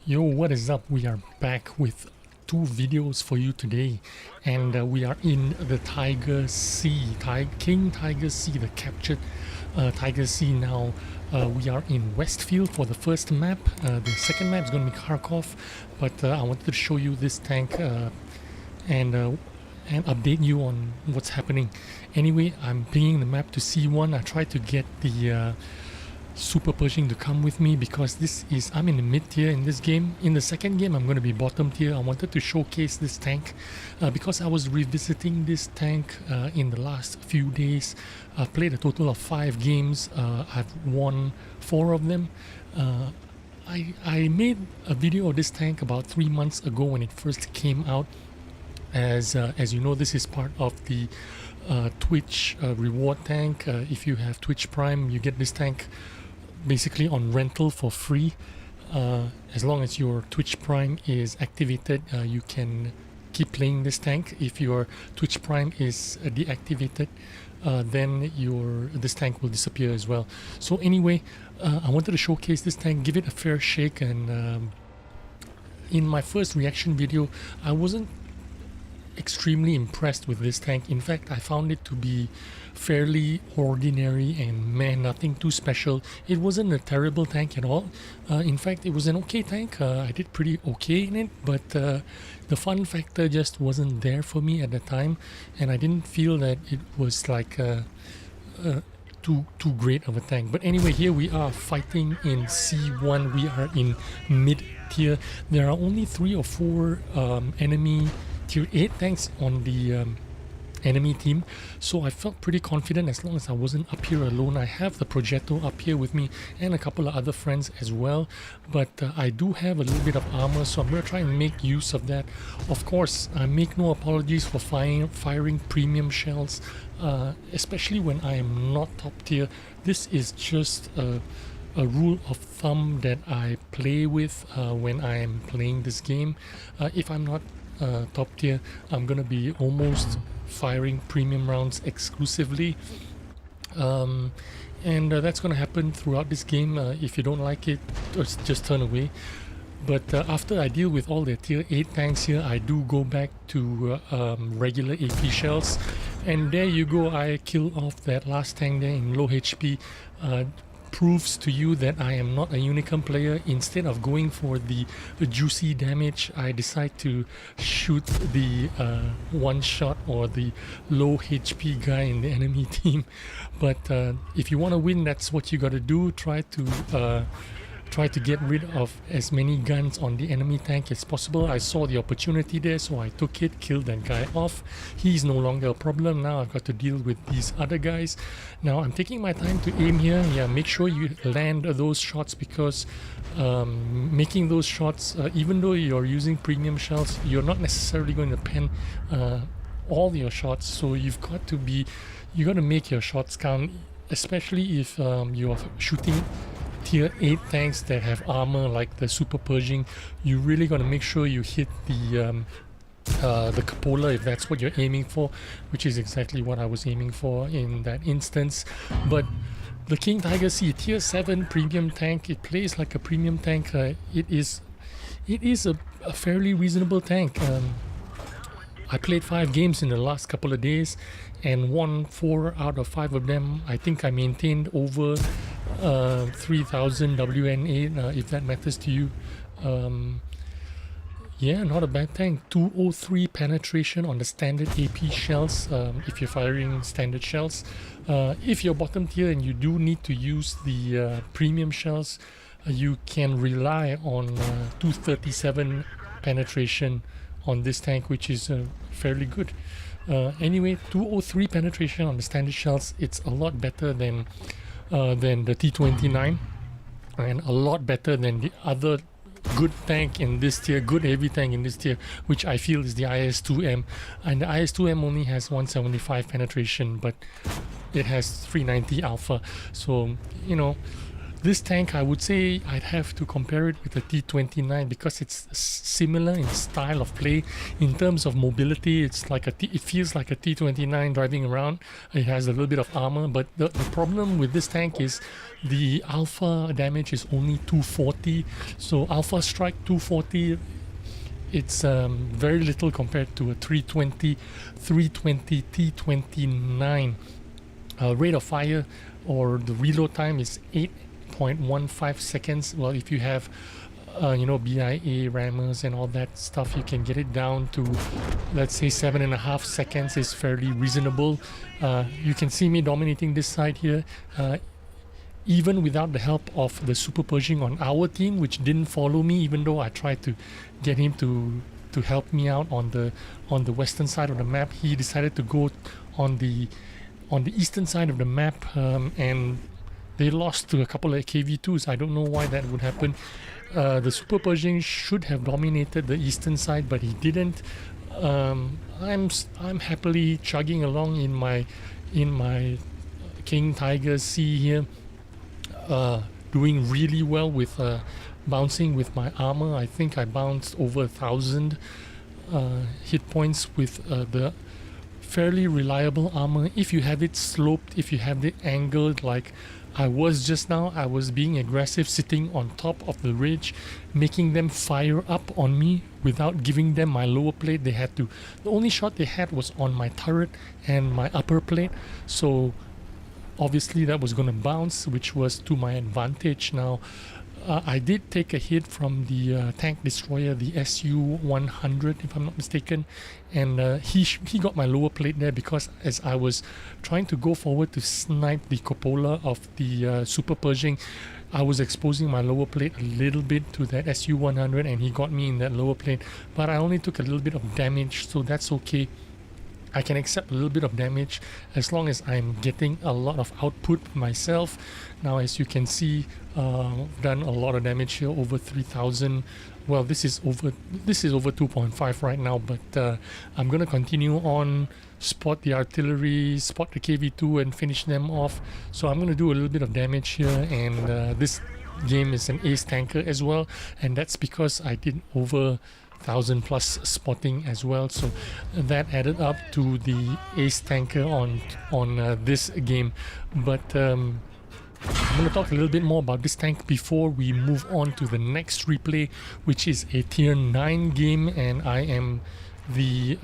Yo, what is up? We are back with two videos for you today, and we are in the Tiger Sea, King Tiger Sea, the captured Tiger Sea. Now we are in Westfield for the first map. The second map is going to be Kharkov, but I wanted to show you this tank and update you on what's happening. Anyway, I'm pinging the map to C1. I tried to get the Super Pershing to come with me because I'm in the mid tier in this game. In the second game I'm going to be bottom tier. I wanted to showcase this tank because I was revisiting this tank in the last few days. I've played a total of 5 games. I've won 4 of them. I made a video of this tank about 3 months ago when it first came out. As you know, this is part of the Twitch reward tank. If you have Twitch Prime, you get this tank basically on rental for free. As long as your Twitch Prime is activated, you can keep playing this tank. If your Twitch Prime is deactivated, then this tank will disappear as well. So anyway, I wanted to showcase this tank, give it a fair shake, and in my first reaction video I wasn't extremely impressed with this tank. In fact, I found it to be fairly ordinary and nothing too special. It wasn't a terrible tank at all. In fact, it was an okay tank. I did pretty okay in it, but the fun factor just wasn't there for me at the time, and I didn't feel that it was like too great of a tank. But anyway, here we are fighting in C1. We are in mid tier. There are only 3 or 4 enemy tier 8 tanks on the enemy team, so I felt pretty confident as long as I wasn't up here alone. I have the Progetto up here with me and a couple of other friends as well, but I do have a little bit of armor, so I'm going to try and make use of that. Of course, I make no apologies for firing premium shells, especially when I am not top tier. This is just a rule of thumb that I play with when I am playing this game. If I'm not top tier, I'm gonna be almost firing premium rounds exclusively, and that's gonna happen throughout this game. If you don't like it, just turn away. But after I deal with all the tier 8 tanks here, I do go back to regular AP shells, and there you go, I kill off that last tank there in low HP. Proves to you that I am not a Unicum player. Instead of going for the juicy damage, I decide to shoot the one shot or the low HP guy in the enemy team. But if you want to win, that's what you got to do. Try to get rid of as many guns on the enemy tank as possible. I saw the opportunity there, so I took it, killed that guy off. He's no longer a problem. Now I've got to deal with these other guys. Now I'm taking my time to aim here. Yeah, make sure you land those shots, because making those shots, even though you're using premium shells, you're not necessarily going to pen all your shots. So you got to make your shots count, especially if you're shooting tier 8 tanks that have armor like the Super Pershing. You really got to make sure you hit the cupola if that's what you're aiming for, which is exactly what I was aiming for in that instance. But the King Tiger Sea tier 7 premium tank, it plays like a premium tank. It is a fairly reasonable tank. I played 5 games in the last couple of days and won 4 out of 5 of them. I think I maintained over 3000 WNA, if that matters to you. Yeah, not a bad tank. 203 penetration on the standard AP shells, if you're firing standard shells. If you're bottom tier and you do need to use the premium shells, you can rely on 237 penetration on this tank, which is fairly good. Anyway, 203 penetration on the standard shells, it's a lot better than the T29, and a lot better than the other good tank in this tier, good heavy tank in this tier, which I feel is the IS-2M. And the IS-2M only has 175 penetration, but it has 390 alpha. So, you know, This tank, I would say I'd have to compare it with the T-29 because it's similar in style of play. In terms of mobility, it's like it feels like a T-29 driving around. It has a little bit of armor, but the problem with this tank is the alpha damage is only 240. So alpha strike 240, it's very little compared to a 320 T-29. Rate of fire or the reload time is 8.15 seconds. Well, if you have BIA rammers and all that stuff, you can get it down to, let's say, 7.5 seconds is fairly reasonable. You can see me dominating this side here, even without the help of the Super Pershing on our team, which didn't follow me, even though I tried to get him to help me out on the western side of the map. He decided to go on the eastern side of the map, and they lost to a couple of KV2s. I don't know why that would happen. The Super Pershing should have dominated the eastern side, but he didn't. I'm happily chugging along in my King Tiger C here, doing really well with bouncing with my armor. I think I bounced over 1,000 hit points with the fairly reliable armor. If you have it sloped, if you have it angled like I was just now, I was being aggressive, sitting on top of the ridge, making them fire up on me without giving them my lower plate. They had to, the only shot they had was on my turret and my upper plate, so obviously that was going to bounce, which was to my advantage. Now I did take a hit from the tank destroyer, the Su-100 if I'm not mistaken, and he got my lower plate there because as I was trying to go forward to snipe the cupola of the Super Pershing, I was exposing my lower plate a little bit to that Su-100 and he got me in that lower plate, but I only took a little bit of damage, so that's okay. I can accept a little bit of damage as long as I'm getting a lot of output myself. Now, as you can see, I've done a lot of damage here, over 3,000. Well, this is over 2.5 right now, but I'm gonna continue on, spot the artillery, spot the KV2 and finish them off. So I'm gonna do a little bit of damage here, and this game is an ace tanker as well, and that's because I did over 1,000 plus spotting as well, so that added up to the ace tanker on this game. But I'm going to talk a little bit more about this tank before we move on to the next replay, which is a tier 9 game, and I am the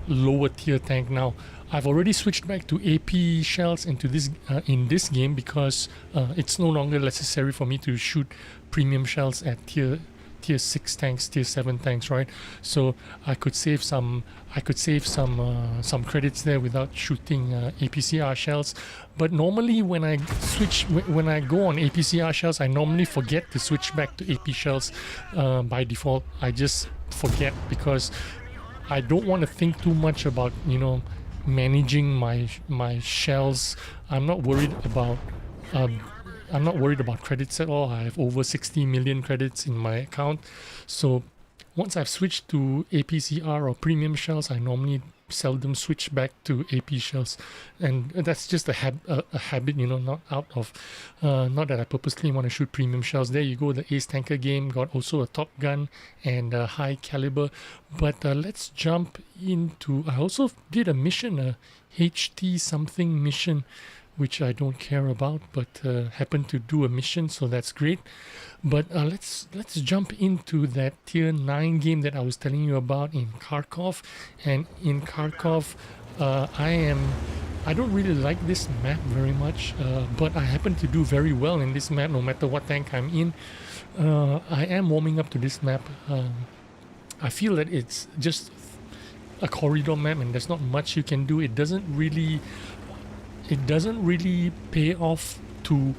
lower tier tank now. I've already switched back to AP shells into this in this game because it's no longer necessary for me to shoot premium shells at tier 6 tanks, tier 7 tanks, right? So I could save some credits there without shooting APCR shells. But normally when I go on APCR shells, I normally forget to switch back to AP shells by default. I just forget because I don't want to think too much about managing my shells. I'm not worried about credits at all. I have over 60 million credits in my account. So once I've switched to APCR or premium shells, I normally seldom switch back to AP shells, and that's just a habit, not that I purposely want to shoot premium shells. There you go, the ace tanker game got also a top gun and a high caliber. But let's jump into, I also did a mission, a HT something mission, which I don't care about, but happened to do a mission, so that's great. But let's jump into that tier 9 game that I was telling you about in Kharkov. And in Kharkov, I don't really like this map very much, but I happen to do very well in this map no matter what tank I'm in. I am warming up to this map. I feel that it's just a corridor map and there's not much you can do. It doesn't really pay off to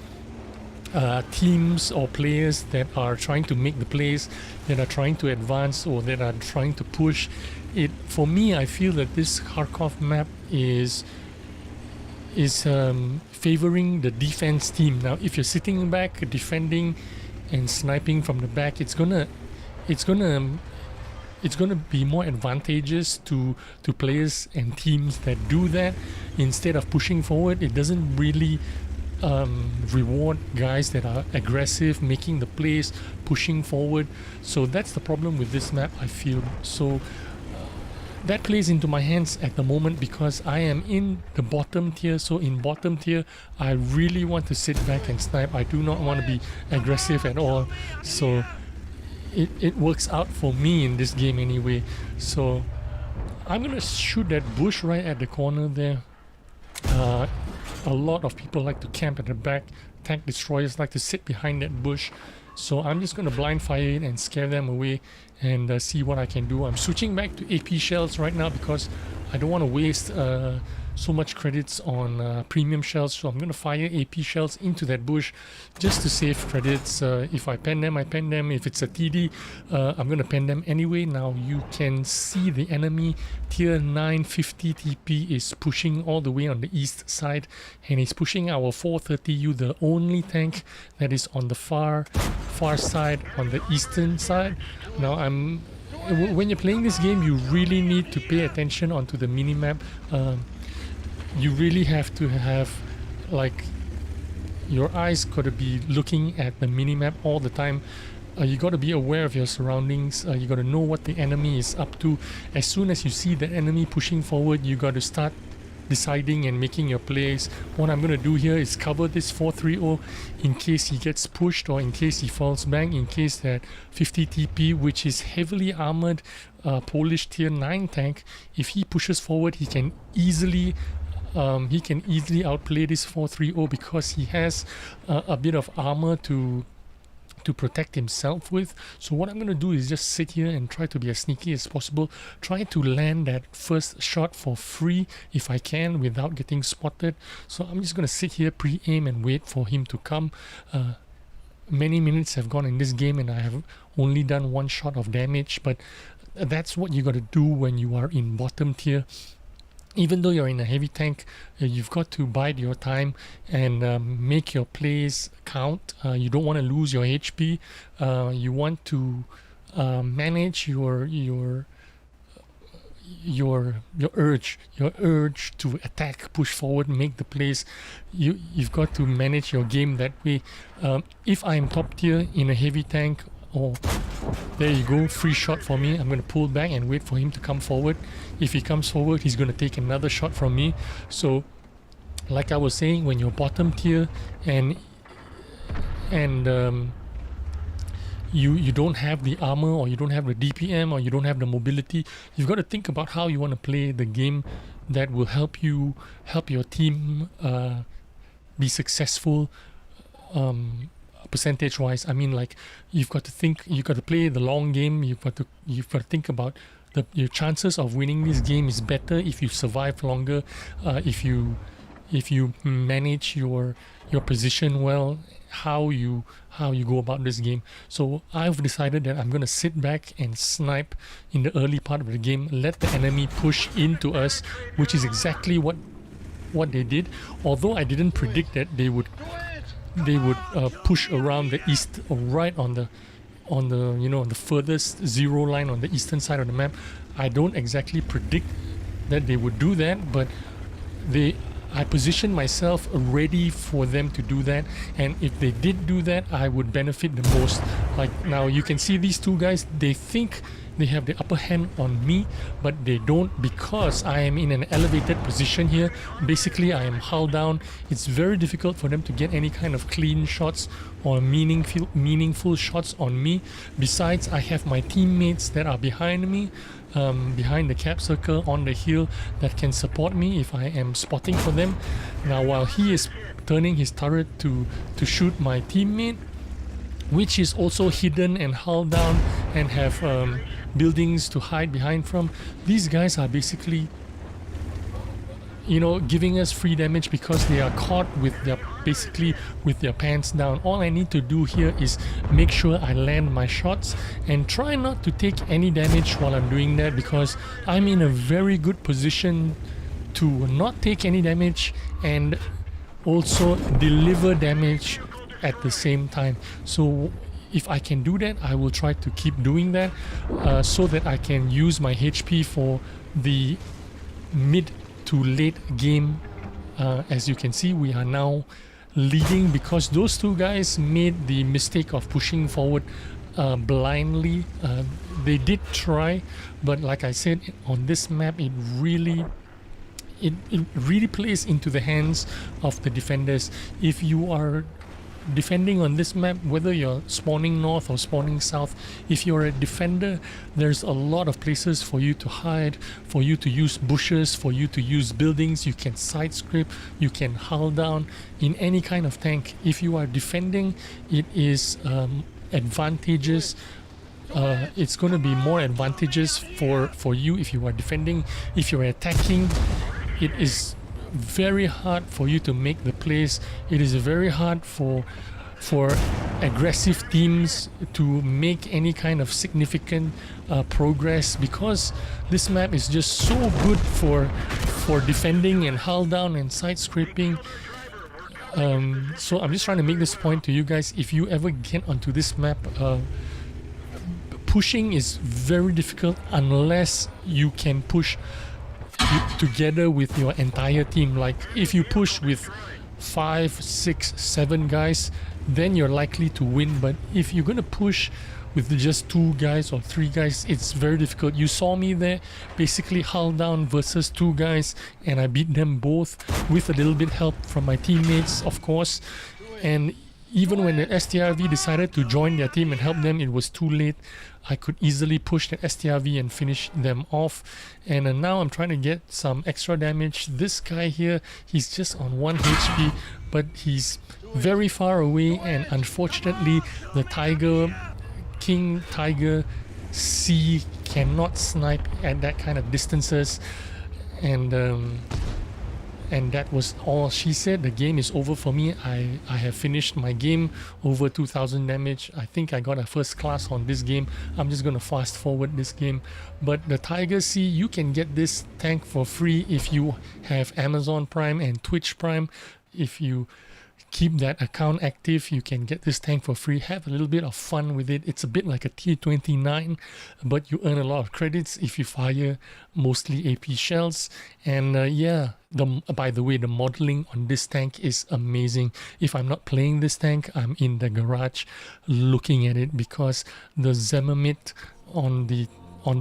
teams or players that are trying to make the plays, that are trying to advance or that are trying to push it. For me, I feel that this Kharkov map is favoring the defense team. Now, if you're sitting back defending and sniping from the back, it's gonna be more advantageous to players and teams that do that instead of pushing forward. It doesn't really reward guys that are aggressive, making the plays, pushing forward. So that's the problem with this map, I feel. So that plays into my hands at the moment because I am in the bottom tier. So in bottom tier, I really want to sit back and snipe. I do not want to be aggressive at all. So it works out for me in this game anyway. So I'm gonna shoot that bush right at the corner there. A lot of people like to camp at the back. Tank destroyers like to sit behind that bush. So I'm just gonna blind fire it and scare them away and see what I can do. I'm switching back to AP shells right now because I don't want to waste so much credits on premium shells. So I'm gonna fire AP shells into that bush just to save credits. If I pen them, I pen them. If it's a TD, I'm gonna pen them anyway. Now you can see the enemy tier 950 TP is pushing all the way on the east side, and he's pushing our 430U, the only tank that is on the far side, on the eastern side. Now when you're playing this game, you really need to pay attention onto the minimap. You really have to have, like, your eyes got to be looking at the minimap all the time. You got to be aware of your surroundings. You got to know what the enemy is up to. As soon as you see the enemy pushing forward, you got to start deciding and making your plays. What I'm going to do here is cover this 430 in case he gets pushed or in case he falls back, in case that 50 TP, which is heavily armored Polish tier 9 tank, if he pushes forward, he can easily outplay this 430 because he has a bit of armor to protect himself with. So what I'm going to do is just sit here and try to be as sneaky as possible, try to land that first shot for free if I can without getting spotted. So I'm just going to sit here, pre-aim and wait for him to come. Many minutes have gone in this game and I have only done one shot of damage, but that's what you got to do when you are in bottom tier. Even though you're in a heavy tank, you've got to bide your time and make your plays count. You don't want to lose your HP. You want to manage your urge to attack, push forward, make the plays. You've got to manage your game that way. If I'm top tier in a heavy tank, there you go, free shot for me. I'm going to pull back and wait for him to come forward. If he comes forward, he's going to take another shot from me. So like I was saying, when you're bottom tier and you don't have the armor, or you don't have the DPM, or you don't have the mobility, you've got to think about how you want to play the game that will help your team be successful. Percentage wise, I mean, like, you've got to play the long game. You've got to think about your chances of winning this game is better if you survive longer, if you manage your position well, how you go about this game. So I've decided that I'm going to sit back and snipe in the early part of the game, let the enemy push into us, which is exactly what they did. Although I didn't predict that they would push around the east, or right on the the furthest zero line on the eastern side of the map. I don't exactly predict that they would do that, but I positioned myself ready for them to do that, and if they did do that, I would benefit the most. Like, now you can see these two guys, they think they have the upper hand on me, but they don't, because I am in an elevated position here. Basically, I am hull down. It's very difficult for them to get any kind of clean shots or meaningful shots on me. Besides, I have my teammates that are behind me, behind the cap circle on the hill, that can support me if I am spotting for them. Now, while he is turning his turret to shoot my teammate, which is also hidden and hull down and have buildings to hide behind from, these guys are basically giving us free damage because they are caught with their pants down. All I need to do here is make sure I land my shots and try not to take any damage while I'm doing that, because I'm in a very good position to not take any damage and also deliver damage at the same time. So if I can do that, I will try to keep doing that, so that I can use my HP for the mid to late game. As you can see, we are now leading, because those two guys made the mistake of pushing forward blindly. They did try, but like I said, on this map it really plays into the hands of the defenders. If you are defending on this map, whether you're spawning north or spawning south, if you're a defender, there's a lot of places for you to hide, for you to use bushes, for you to use buildings. You can side script, you can hull down in any kind of tank. If you are defending, it is advantageous. It's going to be more advantageous for you if you are defending. If you're attacking, it is very hard for you to make the plays. It is very hard for aggressive teams to make any kind of significant progress, because this map is just so good for defending and hull down and side scraping. So I'm just trying to make this point to you guys. If you ever get onto this map, pushing is very difficult unless you can push together with your entire team. Like if you push with 5, 6, 7 guys, then you're likely to win. But if you're gonna push with just 2 guys or 3 guys, it's very difficult. You saw me there basically hull down versus 2 guys, and I beat them both with a little bit help from my teammates, of course. And even when the STRV decided to join their team and help them, it was too late. I could easily push the STRV and finish them off. And now I'm trying to get some extra damage. This guy here, he's just on 1 HP, but he's very far away, and unfortunately the King Tiger C cannot snipe at that kind of distances. And that was all she said. The game is over for me. I have finished my game, over 2000 damage. I think I got a first class on this game. I'm just gonna fast forward this game. But the Tiger C, you can get this tank for free if you have Amazon Prime and Twitch Prime. If you keep that account active, you can get this tank for free. Have a little bit of fun with it. It's a bit like a T29, but you earn a lot of credits if you fire mostly AP shells. And yeah, by the way, the modeling on this tank is amazing. If I'm not playing this tank, I'm in the garage looking at it, because the Zemmermit on the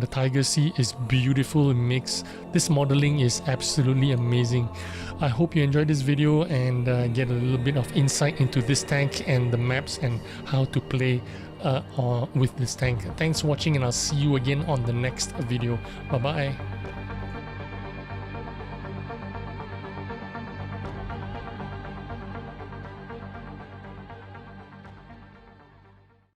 Tiger C is beautiful. It makes this modeling is absolutely amazing. I hope you enjoyed this video and get a little bit of insight into this tank and the maps and how to play with this tank. Thanks for watching, and I'll see you again on the next video. Bye bye.